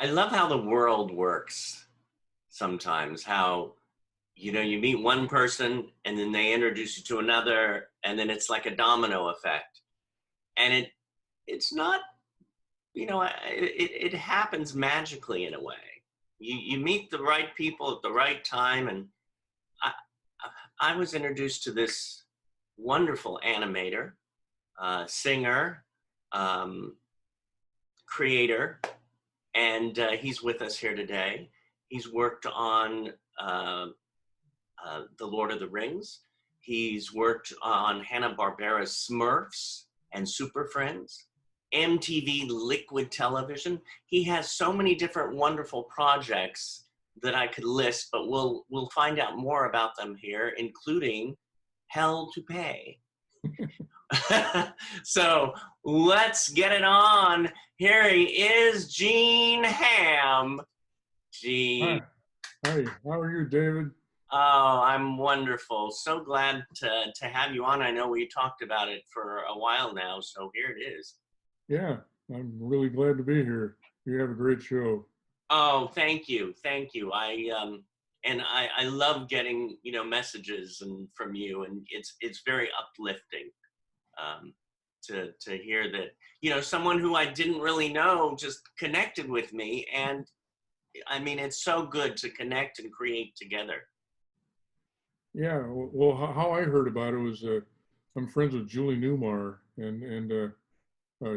I love how the world works sometimes, how, you meet one person and then they introduce you to another, and then it's like a domino effect. And it's not, it happens magically in a way. You meet the right people at the right time. And I, I was introduced to this wonderful animator, singer, um, creator, and he's with us here today. He's worked on The Lord of the Rings. He's worked on Hanna-Barbera's Smurfs and Super Friends, MTV Liquid Television. He has so many different wonderful projects that I could list, but we'll find out more about them here, including Hell to Pay. So let's get it on. Here he is, Gene Hamm. Gene. Hi, how are you, David? Oh, I'm wonderful. So glad to have you on. I know we talked about it for a while now, so here it is. Yeah, I'm really glad to be here. You have a great show. Oh, thank you. Thank you. I love getting, messages from you, and it's very uplifting to hear that, someone who I didn't really know just connected with me. And I mean, it's so good to connect and create together. Yeah, well, how I heard about it was I'm friends with Julie Newmar, and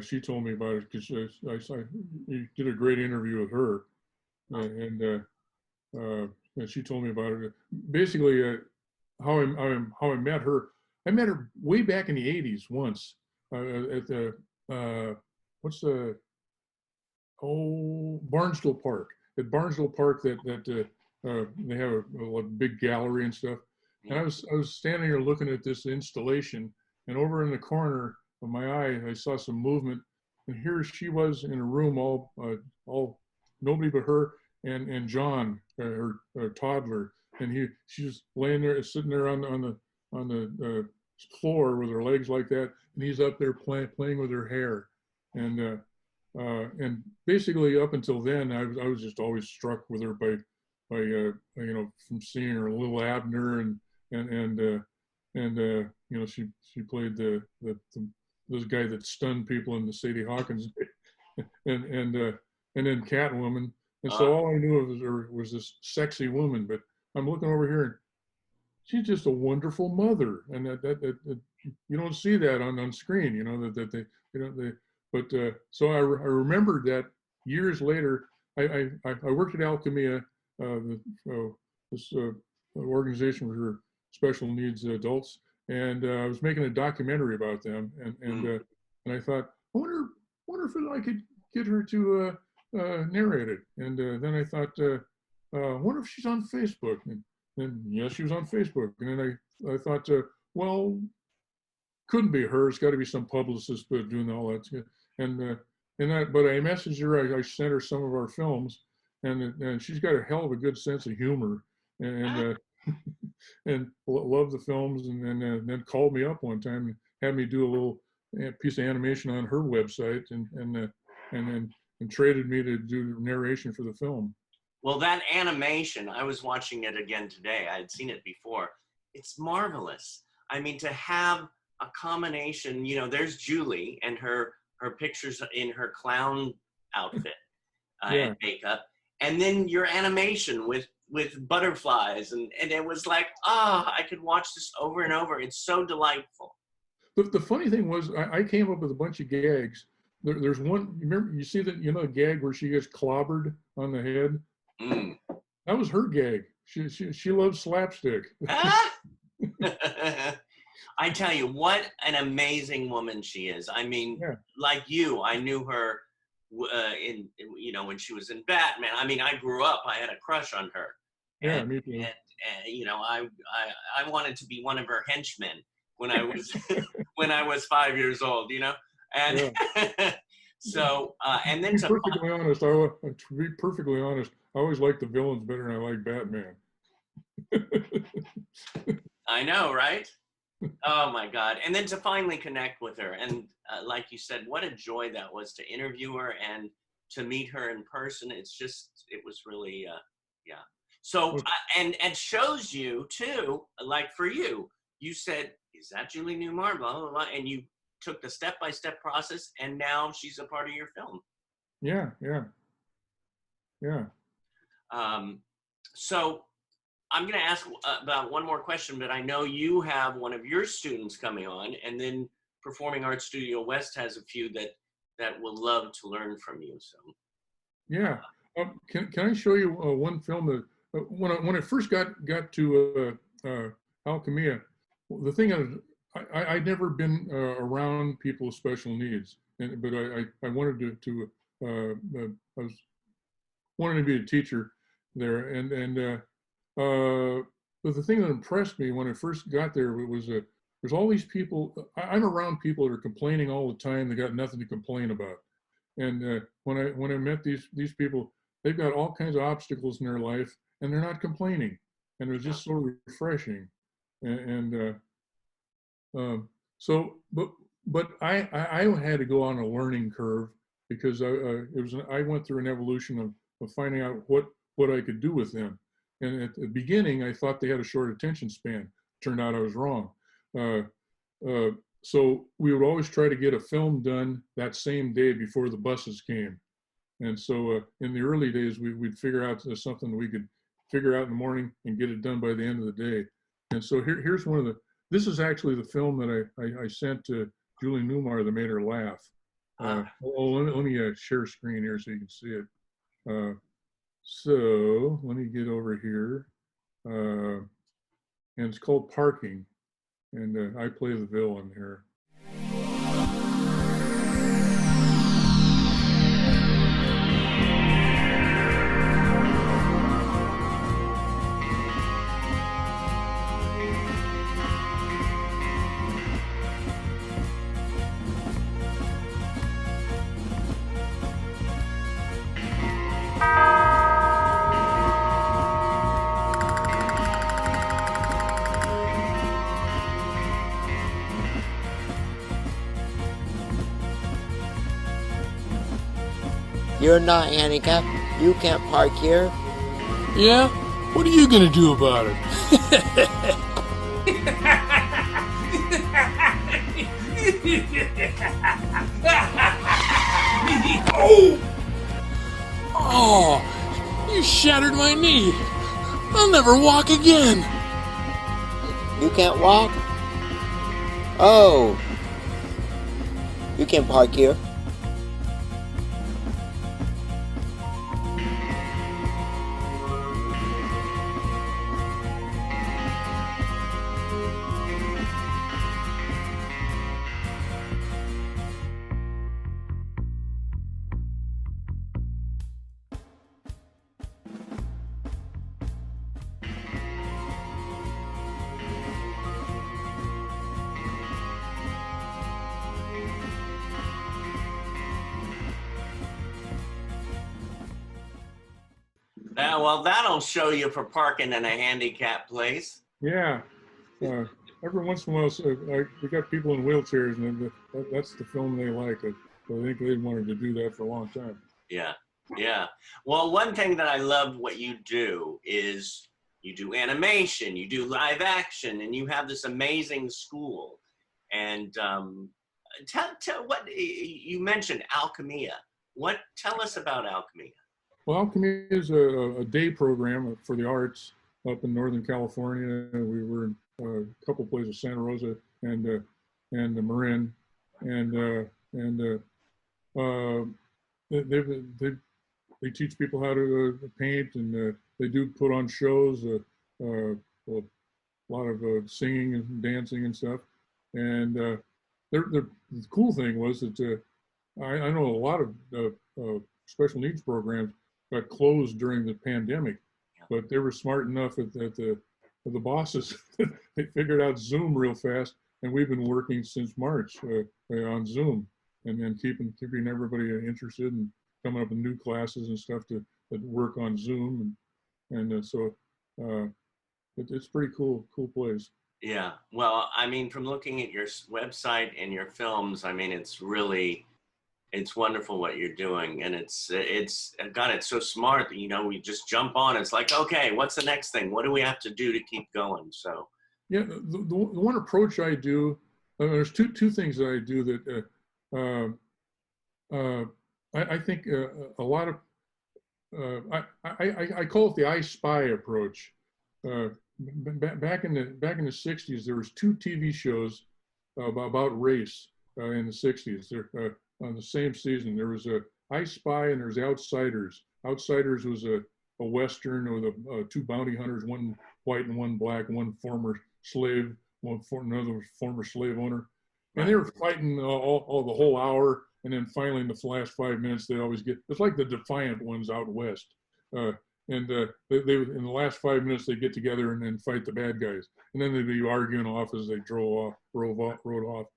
she told me about it because you did a great interview with her, and she told me about it. Basically, how I met her. I met her way back in the '80s once at the what's the Barnesville Park. At Barnesville Park, they have a big gallery and stuff. And I was standing there looking at this installation, and over in the corner of my eye, I saw some movement, and here she was in a room, all nobody but her and John, her toddler, and she was laying there, sitting there on the floor with her legs like that, and he's up there playing with her hair, and basically up until then, I was just always struck with her by from seeing her Little Abner and she played this guy that stunned people in the Sadie Hawkins and then Catwoman, and so all I knew of her was this sexy woman. But I'm looking over here and she's just a wonderful mother, and that you don't see that on screen, but so I remembered that years later. I worked at Alchemia, this organization for special needs adults, and I was making a documentary about them, and I thought, I wonder if I could get her to narrate it, and then I thought, I wonder if she's on Facebook, and yes, she was on Facebook, and then I thought, well, couldn't be her. It's got to be some publicist doing all that, but I messaged her. I sent her some of our films, and she's got a hell of a good sense of humor, and and loved the films, and then called me up one time and had me do a little piece of animation on her website, and traded me to do narration for the film. Well, that animation, I was watching it again today. I had seen it before. It's marvelous. I mean, to have a combination, there's Julie and her pictures in her clown outfit and makeup, and then your animation with butterflies, and it was like, I could watch this over and over. It's so delightful. The funny thing was, I came up with a bunch of gags. There's one, remember, you see that, the gag where she gets clobbered on the head? That was her gag. She loves slapstick. I tell you, what an amazing woman she is. I mean, like you, I knew her when she was in Batman. I mean, I grew up, I had a crush on her. Yeah, me too. And I wanted to be one of her henchmen when I was when I was 5 years old, and so and then to be perfectly honest, I always liked the villains better than I like Batman. I know, right? Oh my God. And then to finally connect with her. And like you said, what a joy that was to interview her and to meet her in person. It's just, it was really, yeah. So, and shows you too, like for you, you said, is that Julie Newmar, blah, blah, blah, and you took the step-by-step process, and now she's a part of your film. Yeah, yeah, yeah. So I'm going to ask about one more question, but I know you have one of your students coming on, and then Performing Arts Studio West has a few that will love to learn from you. So Yeah. Can I show you one film that when I first got to Alchemia, the thing I'd never been around people with special needs, but I wanted I was wanted to be a teacher there, but the thing that impressed me when I first got there was there's all these people. I'm around people that are complaining all the time. They got nothing to complain about. And when I met these people, they've got all kinds of obstacles in their life, and they're not complaining, and it was just so refreshing. And so, but I had to go on a learning curve because I went through an evolution of finding out what I could do with them. And at the beginning, I thought they had a short attention span. Turned out I was wrong. Uh, so we would always try to get a film done that same day before the buses came. And so in the early days, we'd figure out something we could figure out in the morning and get it done by the end of the day. And so here's one of this is actually the film that I sent to Julie Newmar that made her laugh. Let me share screen here so you can see it. So let me get over here. And it's called Parking. And I play the villain here. You're not handicapped. You can't park here. Yeah? What are you gonna do about it? Oh, you shattered my knee. I'll never walk again. You can't walk? Oh. You can't park here. well, that'll show you for parking in a handicap place. Yeah. Every once in a while, we got people in wheelchairs, and that's the film they like. I think they wanted to do that for a long time. Yeah, yeah. Well, one thing that I love what you do is you do animation, you do live action, and you have this amazing school. And tell what you mentioned, Alchemia. Tell us about Alchemia. Well, Alchemia is a day program for the arts up in Northern California. We were in a couple places, Santa Rosa and Marin, and they teach people how to paint, and they do put on shows, a lot of singing and dancing and stuff. And the cool thing was that I know a lot of special needs programs got closed during the pandemic, but they were smart enough that the bosses, they figured out Zoom real fast, and we've been working since March on Zoom, and then keeping everybody interested and coming up with new classes and stuff that work on Zoom, and so it's pretty cool place. Yeah, well, I mean, from looking at your website and your films, I mean, it's really It's wonderful what you're doing, and it's God, it's so smart that, you know, we just jump on. It's like, okay, what's the next thing? What do we have to do to keep going? So Yeah, the one approach I do, there's two things that I do that I think a lot of I call it the I Spy approach. Back in the 60s, there was two TV shows about race in the 60s. On the same season, there was a I Spy and there's Outsiders. Outsiders was a Western with two bounty hunters, one white and one black, one former slave, another former slave owner. And they were fighting all the whole hour. And then finally, in the last 5 minutes, they always get, it's like the Defiant ones out west. They in the last 5 minutes, they get together and then fight the bad guys. And then they'd be arguing off as they rode off.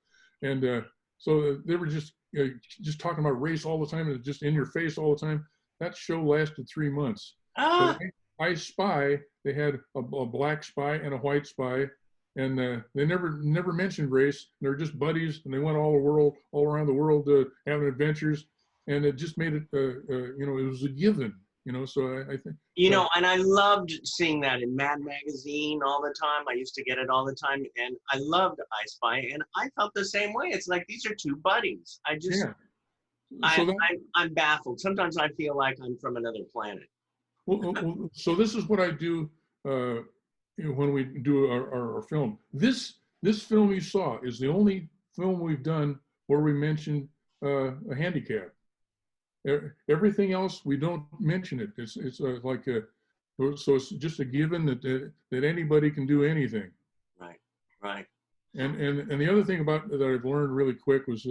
And so they were just talking about race all the time and just in your face all the time. That show lasted 3 months. So I Spy, they had a black spy and a white spy. And they never mentioned race. They were just buddies, and they went all around the world having adventures, and it just made it, it was a given, So I think, and I loved seeing that in Mad Magazine all the time. I used to get it all the time, and I loved I Spy, and I felt the same way. It's like these are two buddies. I just, yeah. I'm baffled. Sometimes I feel like I'm from another planet. Well, so this is what I do. When we do our film, this film you saw is the only film we've done where we mention a handicap. Everything else we don't mention it. It's so it's just a given that anybody can do anything. Right. And the other thing about that I've learned really quick was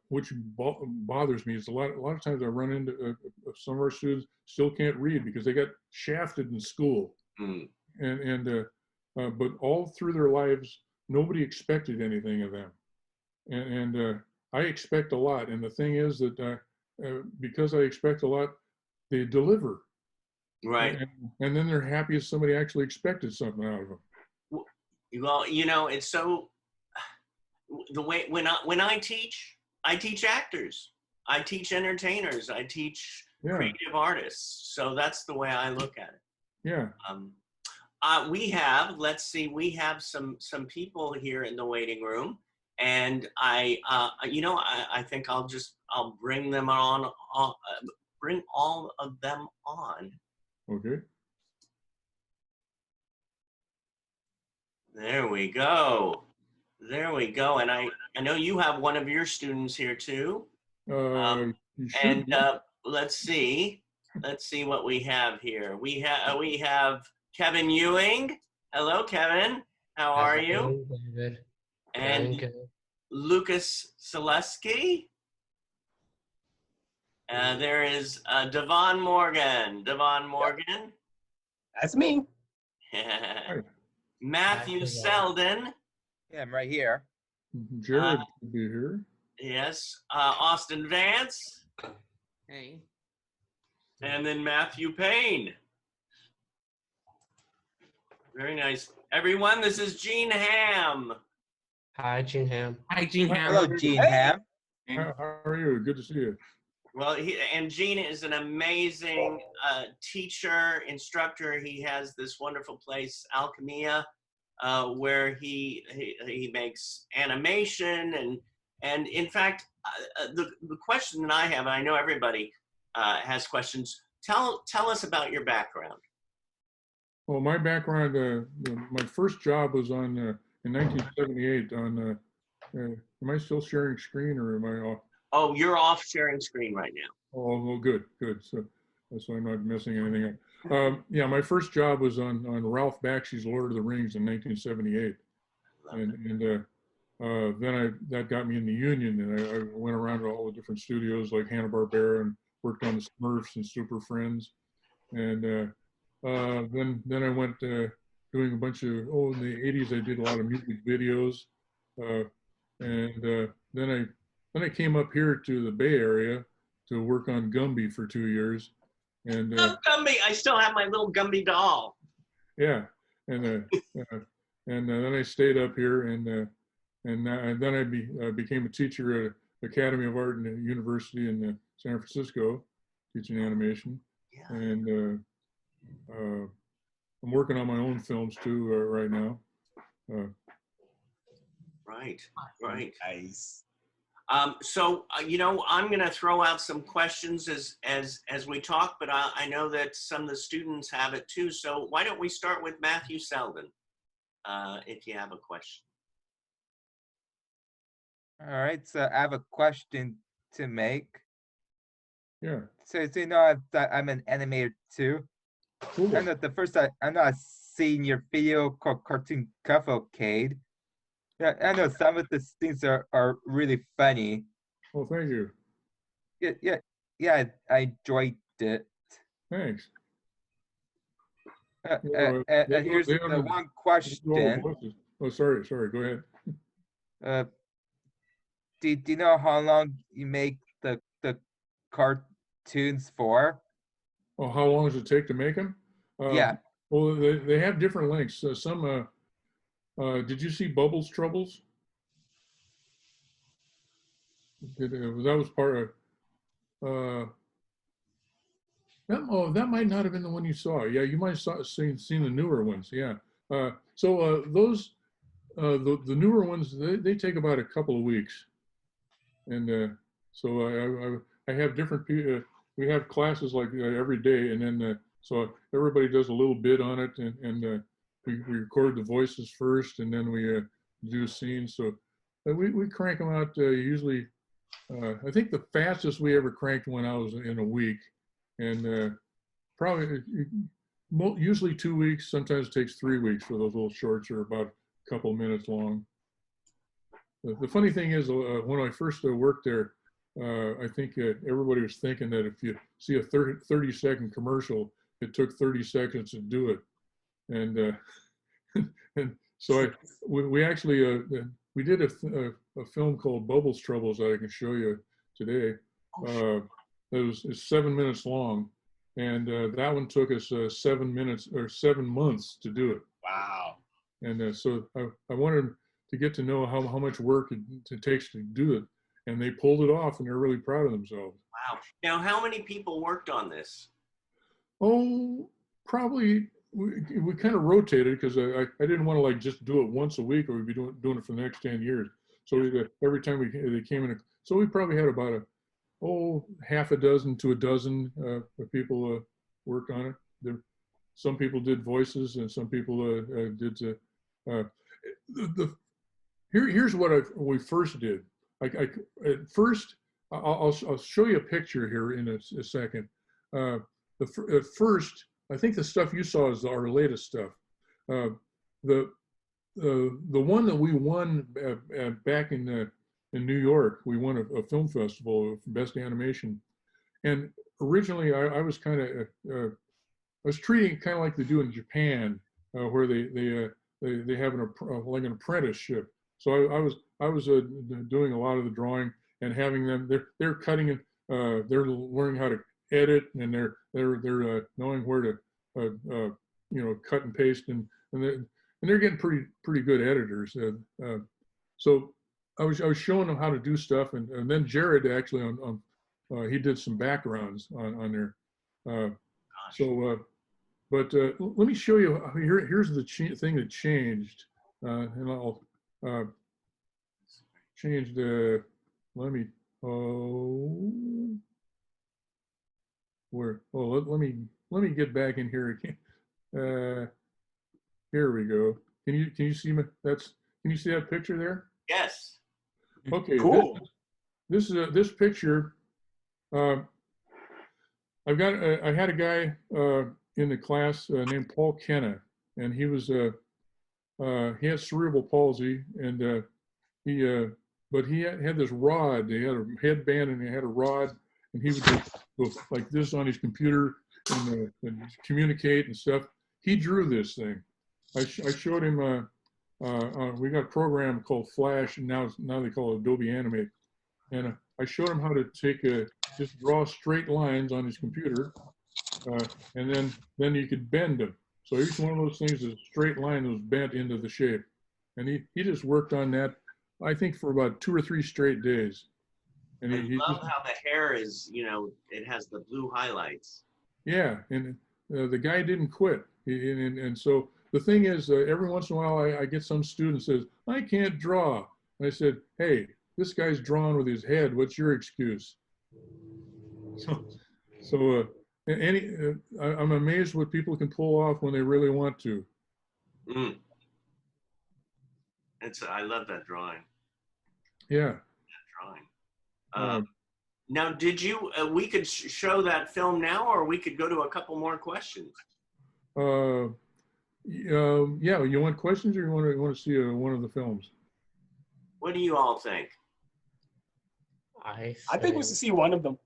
which bothers me is a lot of times I run into some of our students still can't read because they got shafted in school. But all through their lives, nobody expected anything of them, and I expect a lot. And the thing is that because I expect a lot, they deliver, right? And then they're happy if somebody actually expected something out of them. Well, it's so the way when I teach actors, I teach entertainers, I teach creative artists. So that's the way I look at it. Yeah. We have some people here in the waiting room, and I think I'll bring them on, bring all of them on. Okay. There we go. And I know you have one of your students here too. Let's see what we have here. We have Kevin Ewing. Hello, Kevin. How are you? Good. And good. Lucas Selesky. There is Devon Morgan. Yep. That's me. Matthew Selden. Yeah, I'm right here. Jared will be here. Yes. Austin Vance. Hey. And then Matthew Payne. Very nice. Everyone, this is Gene Hamm. Hi, Gene Hamm. Hi, Gene Hamm. Hello, Gene Hamm. How are you? Good to see you. Well, Gene is an amazing teacher, instructor. He has this wonderful place, Alchemia, where he makes animation and in fact, the question that I have, and I know everybody has questions. Tell us about your background. Well, my background, my first job was in 1978 on, am I still sharing screen or am I off? Oh, you're off sharing screen right now. Oh, good. So I'm not messing anything up. Yeah, my first job was on Ralph Bakshi's Lord of the Rings in 1978. Then that got me in the union, and I went around to all the different studios like Hanna-Barbera and worked on the Smurfs and Super Friends. And then I went doing a bunch of, in the 80s I did a lot of music videos. Then I came up here to the Bay Area to work on Gumby for 2 years. And Gumby! I still have my little Gumby doll. Yeah, and then I stayed up here, and then I became a teacher Academy of Art and the University in San Francisco, teaching animation. Yeah. And I'm working on my own films too right now. Right. Right. Nice. So you know, I'm going to throw out some questions as we talk, but I know that some of the students have it too. So why don't we start with Matthew Selden, if you have a question. All right, so I have a question to make. Yeah. So you know I'm an animator too. Cool. I know I've seen your video called Cartoon Cavalcade. Yeah, I know some of the things are really funny. Oh, thank you. Yeah, I enjoyed it. Thanks. Here's they the under- one all the question. voices. Oh, sorry. Go ahead. Do you know how long you make the cartoons for? Oh, how long does it take to make them? Yeah. Well, they have different lengths. Some. Did you see Bubbles Troubles? That was part of. That might not have been the one you saw. Yeah, you might have seen the newer ones. Yeah. Those the newer ones they take about a couple of weeks, and so I have different people. We have classes like every day, and then so everybody does a little bit on it, and we record the voices first, and then we do scenes. So we crank them out usually. I think the fastest we ever cranked one out was in a week, and probably usually 2 weeks. Sometimes it takes 3 weeks for those little shorts, are about a couple minutes long. The funny thing is, when I first worked there, I think everybody was thinking that if you see a 30-second commercial, it took 30 seconds to do it, and and so we actually we did a film called Bubbles Troubles that I can show you today. It's 7 minutes long, and that one took us 7 minutes or 7 months to do it. Wow. And so I wanted to get to know how much work it takes to do it, and they pulled it off, and they're really proud of themselves. Wow. Now, how many people worked on this? Oh, probably we kind of rotated because I didn't want to like just do it once a week, or we'd be doing it for the next 10 years. So every time they came in, so we probably had about half a dozen to a dozen people worked on it. Some people did voices, and some people did. Here's what we first did. At first, I'll show you a picture here in a second. At first, I think the stuff you saw is our latest stuff. The one that we won back in New York, we won a film festival for best animation, and originally I was kind of I was treating it kind of like they do in Japan, where they have like an apprenticeship. So I was doing a lot of the drawing and having them. They're cutting it. They're learning how to edit, and they're knowing where to cut and paste, and they're getting pretty good editors. So I was showing them how to do stuff, and then Jared actually he did some backgrounds on there. But let me show you. Here's the thing that changed, and I'll change the. Let me. Let me get back in here again. Here we go. Can you see me? Can you see that picture there? Yes. Okay. Cool. This is this picture. I had a guy in the class named Paul Kenna, and he had cerebral palsy, and but he had this rod. He had a headband, and he had a rod, and he would go like this on his computer and communicate and stuff. He drew this thing. I showed him. We got a program called Flash, and now they call it Adobe Animate. And I showed him how to just draw straight lines on his computer, and then you could bend them. So each one of those things is a straight line that was bent into the shape. And he just worked on that, I think, for about 2 or 3 straight days. And I he love just, how the hair is, it has the blue highlights. yeah, and the guy didn't quit. And so the thing is, every once in a while, I get some student says, I can't draw. And I said, hey, this guy's drawing with his head. What's your excuse? So I'm amazed what people can pull off when they really want to. Mm. I love that drawing. Yeah. Drawing. Now, did you? We could show that film now, or we could go to a couple more questions. Yeah. You want questions, or you want to see one of the films? What do you all think? I think we should see one of them.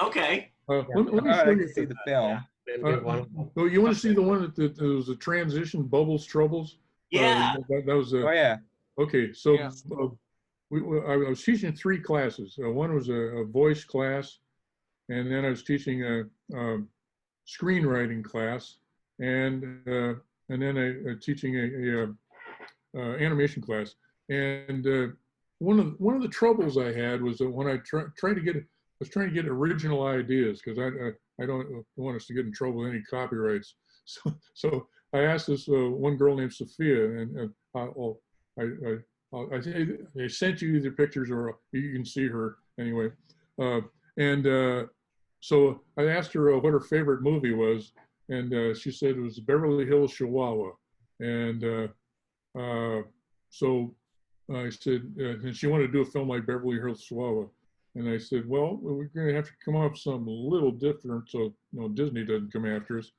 Okay. Let me I'd show like you. to see the film. one of them. So you want to see the one that was a transition, Bubbles Troubles? Yeah. That was Oh yeah. okay. So Yeah. I was teaching 3 classes. One was a voice class, and then I was teaching a screenwriting class, and then teaching a animation class. And one of the troubles I had was that when I tried to get was trying to get original ideas, because I don't want us to get in trouble with any copyrights. So I asked this one girl named Sophia, and I sent you either pictures or you can see her anyway. So I asked her what her favorite movie was, and she said it was Beverly Hills Chihuahua. And so I said, and she wanted to do a film like Beverly Hills Chihuahua. And I said, well, we're going to have to come up with something a little different so Disney doesn't come after us.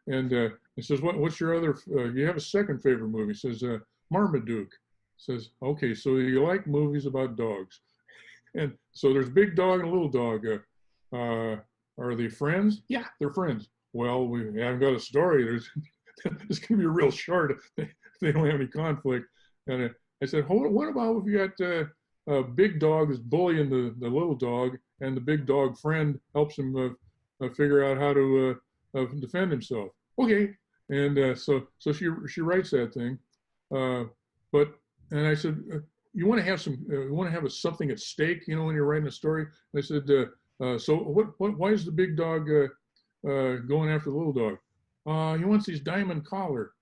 And he says, what's your other, you have a second favorite movie? He says, Marmaduke. Says, okay, so you like movies about dogs. And so there's Big Dog and Little Dog. Are they friends? Yeah, they're friends. Well, we haven't got a story. It's going to be real short if they don't have any conflict. And I said, what about if you got a big dog is bullying the little dog, and the big dog friend helps him figure out how to defend himself? Okay. And so she writes that thing. And I said, you want to have something at stake, when you're writing a story? And I said, so why is the big dog going after the little dog? He wants his diamond collar.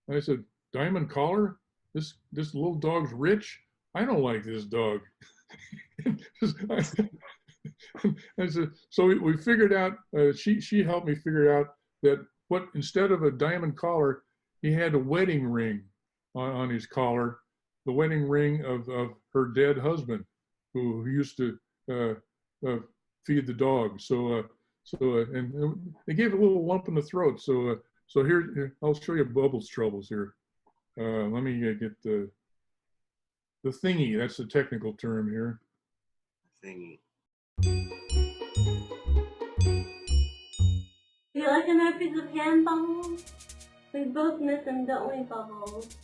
And I said, diamond collar? This little dog's rich? I don't like this dog. I said, so we figured out, she helped me figure out that instead of a diamond collar, he had a wedding ring on his collar, the wedding ring of her dead husband, who used to feed the dog. So and they gave it a little lump in the throat. So here, I'll show you Bubbles Troubles here. Let me get the thingy. That's the technical term here. Thingy. You like another piece of hand, Bubbles? We both miss them, don't we, Bubbles?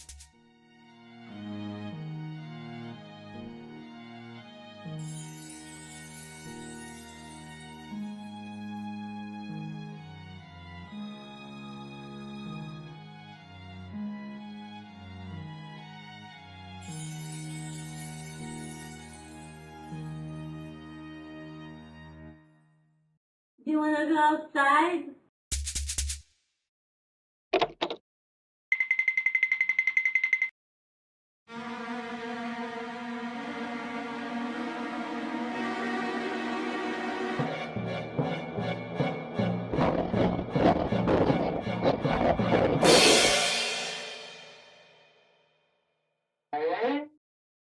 Do you want to go outside?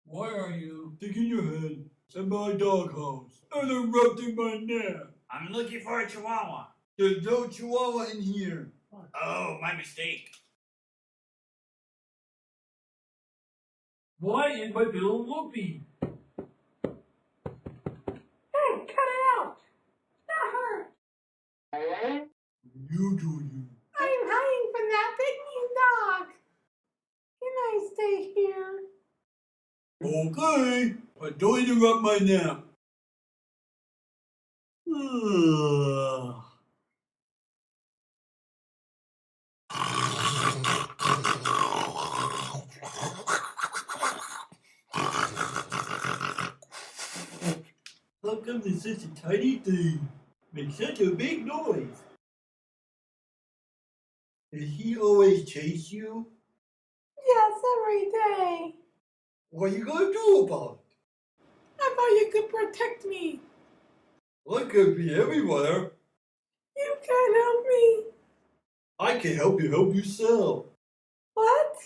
Why are you sticking your head in my doghouse and interrupting my nap? I'm looking for a chihuahua. There's no chihuahua in here. Oh, my mistake. Why is my bill loopy? Hey, cut it out! That hurt! You do you. I'm hiding from that big mean dog! Can I stay here? Okay, but don't interrupt my nap. Look world is such a tiny thing. Makes such a big noise. Does he always chase you? Yes, every day. What are you gonna do about it? I thought you could protect me. I could be everywhere. You can't help me. I can help you yourself. What?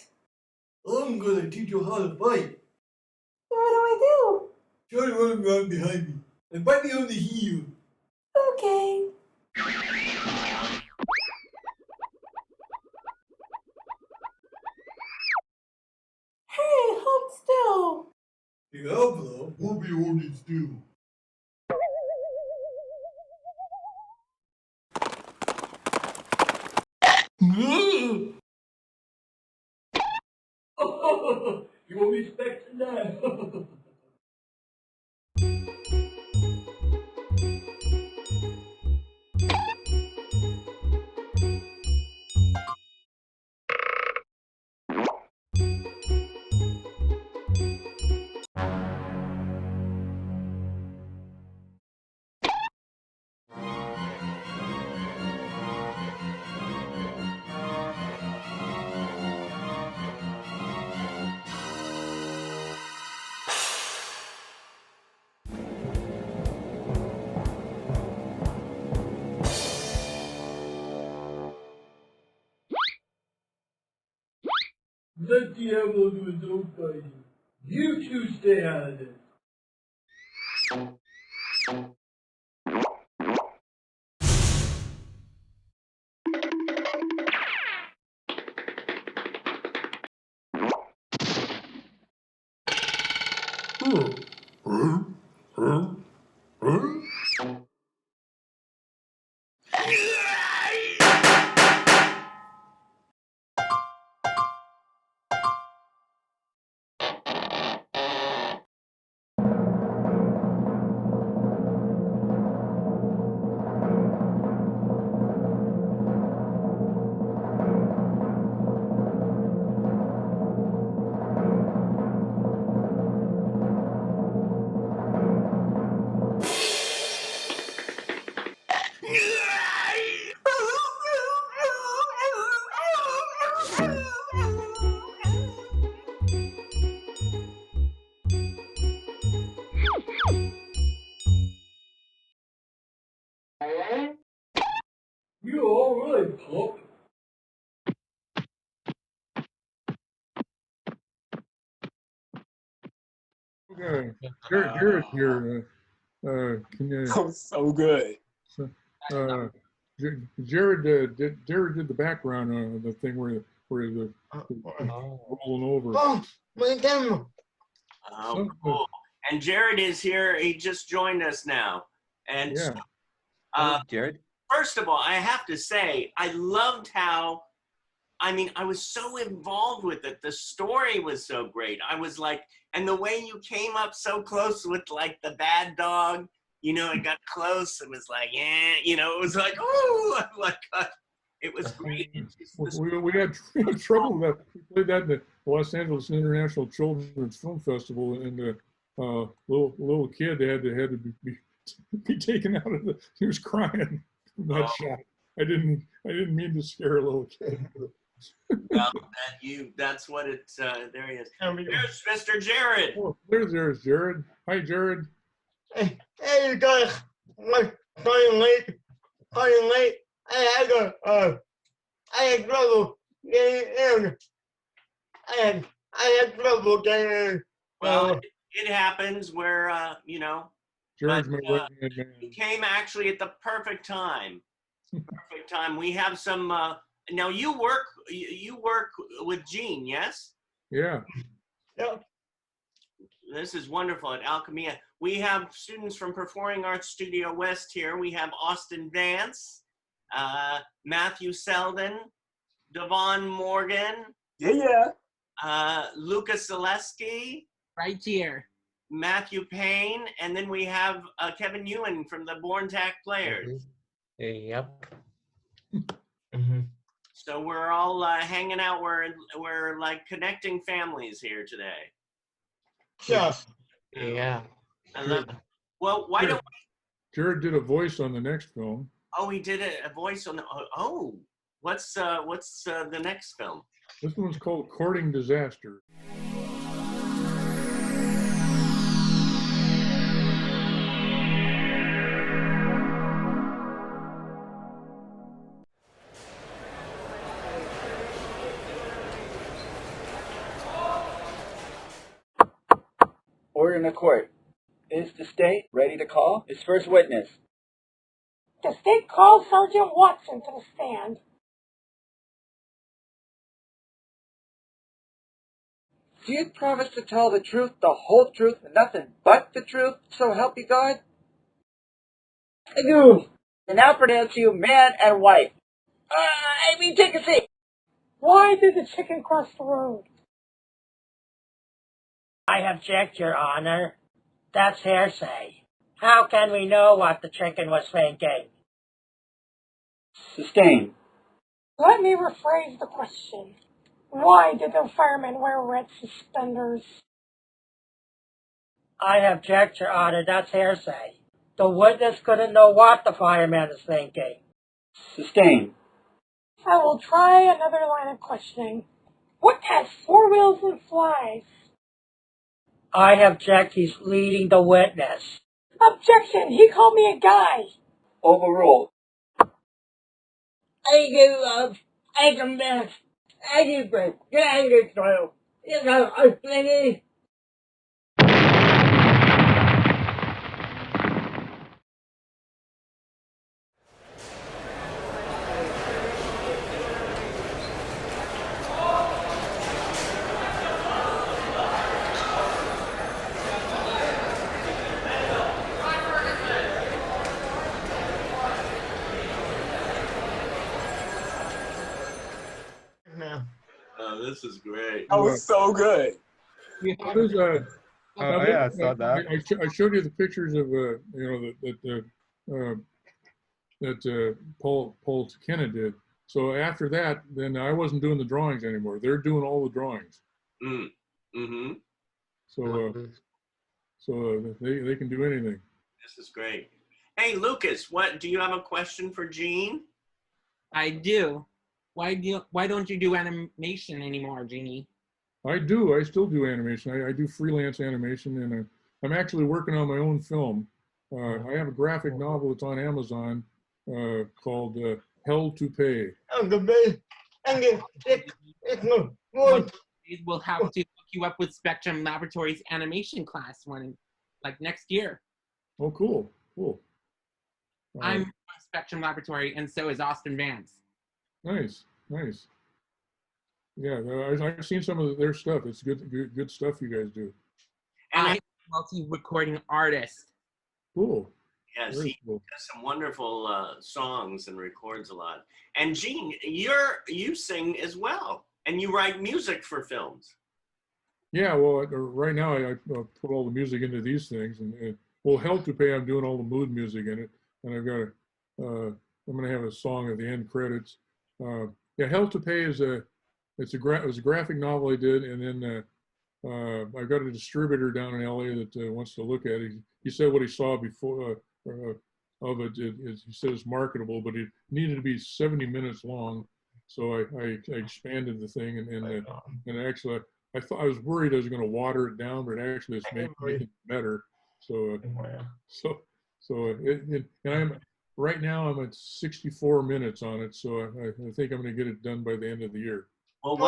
I'm gonna teach you how to fight. What do I do? Try to run around behind me and bite me on the heel. Okay. Hey, hold still. Diablo will be holding still. You won't be expecting that. Let Diablo do his own fighting. You two stay out of this. You're all right, pup. Okay. Jared's here. Can you? Oh, so good. Jared did the background on the thing where the rolling over. Oh, my camera. Oh, cool. And Jared is here. He just joined us now. And Yeah. uh, Jared. first of all, I have to say, I loved how, I mean, I was so involved with it. The story was so great. I was like, and the way you came up so close with like the bad dog, you know, it got close. It was like, yeah, you know, it was like, oh, like, it was great. We had trouble with that. We played that in the Los Angeles International Children's Film Festival, and the little kid had to be taken out of the. He was crying from that shot. I didn't mean to scare a little kid. Well, that's what it. There he is. There's Mr. Jared. Oh, there's Jared. Hi, Jared. Hey, you guys, calling late. I had trouble getting in. I had trouble getting in. Well, it happens where you know. Jared's But, my right-hand man. He came actually at the perfect time. Perfect time. We have some. Now you work with Gene, yes? Yeah. Yep. This is wonderful at Alchemia. We have students from Performing Arts Studio West here. We have Austin Vance, Matthew Selden, Devon Morgan, Yeah. Lucas Zaleski, Right here. Matthew Payne, and then we have Kevin Ewan from the Born Tack Players. Yep. So we're all hanging out. We're like connecting families here today. Yes. Yeah. I love it. Well, why don't Jared did a voice on the next film. Oh, he did a voice on the. Oh, what's the next film? This one's called Courting Disaster. Order in the court. Is the state ready to call its first witness? The state calls Sergeant Watson to the stand. Do you promise to tell the truth, the whole truth, and nothing but the truth, so help you God? I do. And now pronounce you man and wife. Take a seat. Why did the chicken cross the road? I object, Your Honor. That's hearsay. How can we know what the chicken was thinking? Sustained. Let me rephrase the question. Why did the fireman wear red suspenders? I object, Your Honor. That's hearsay. The witness couldn't know what the fireman is thinking. Sustained. I will try another line of questioning. What has 4 wheels and flies? I object. He's leading the witness. Objection! He called me a guy. Overruled. I can miss. I can break. Get it through. You know, I'm thinking. Oh, this is great. That was so good. There's a, Oh, yeah, I saw that. I showed you the pictures of that Paul Kenna did. So after that, then I wasn't doing the drawings anymore. They're doing all the drawings. Mm-hmm. So they can do anything. This is great. Hey, Lucas, what do you have a question for Gene? I do. Why don't you do animation anymore, Jeannie? I do. I still do animation. I do freelance animation, and I'm actually working on my own film. I have a graphic novel that's on Amazon called Hell to Pay. We'll have to hook you up with Spectrum Laboratories animation class like next year. Oh, cool. I'm from Spectrum Laboratory, and so is Austin Vance. Nice. Yeah, I've seen some of their stuff. It's good stuff you guys do. And I'm a multi-recording artist. Cool. Yes, Very he cool. does some wonderful songs and records a lot. And Gene, you sing as well, and you write music for films. Yeah, well, right now I put all the music into these things, and well, Hell to Pay, I'm doing all the mood music in it, and I've got I'm gonna have a song at the end credits. Yeah, Hell to Pay is it was a graphic novel I did, and then I've got a distributor down in LA that wants to look at it. He said what he saw before of it. He said it's marketable, but it needed to be 70 minutes long, so I expanded the thing, and actually I was worried I was going to water it down, but actually it's making it better. So right now I'm at 64 minutes on it, so I think I'm going to get it done by the end of the year. Well,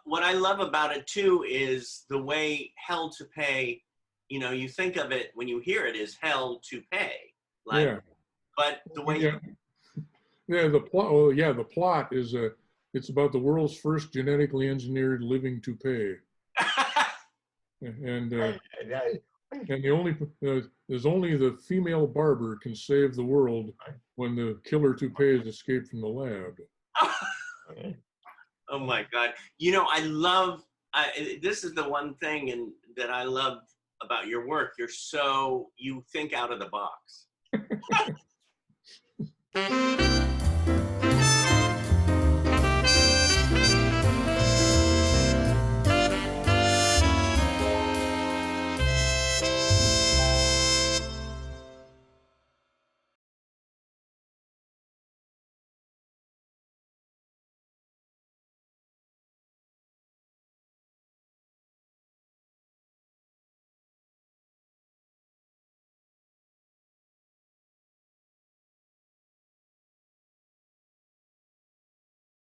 what I love about it too is the way Hell to Pay, you think of it when you hear it as Hell to Pay, like, yeah. But the way the plot. Oh, yeah, the plot is it's about the world's first genetically engineered living toupee, and there's only the female barber can save the world when the killer toupees escape from the lab. Oh my God! I love. This is the one thing that I love about your work. You think out of the box.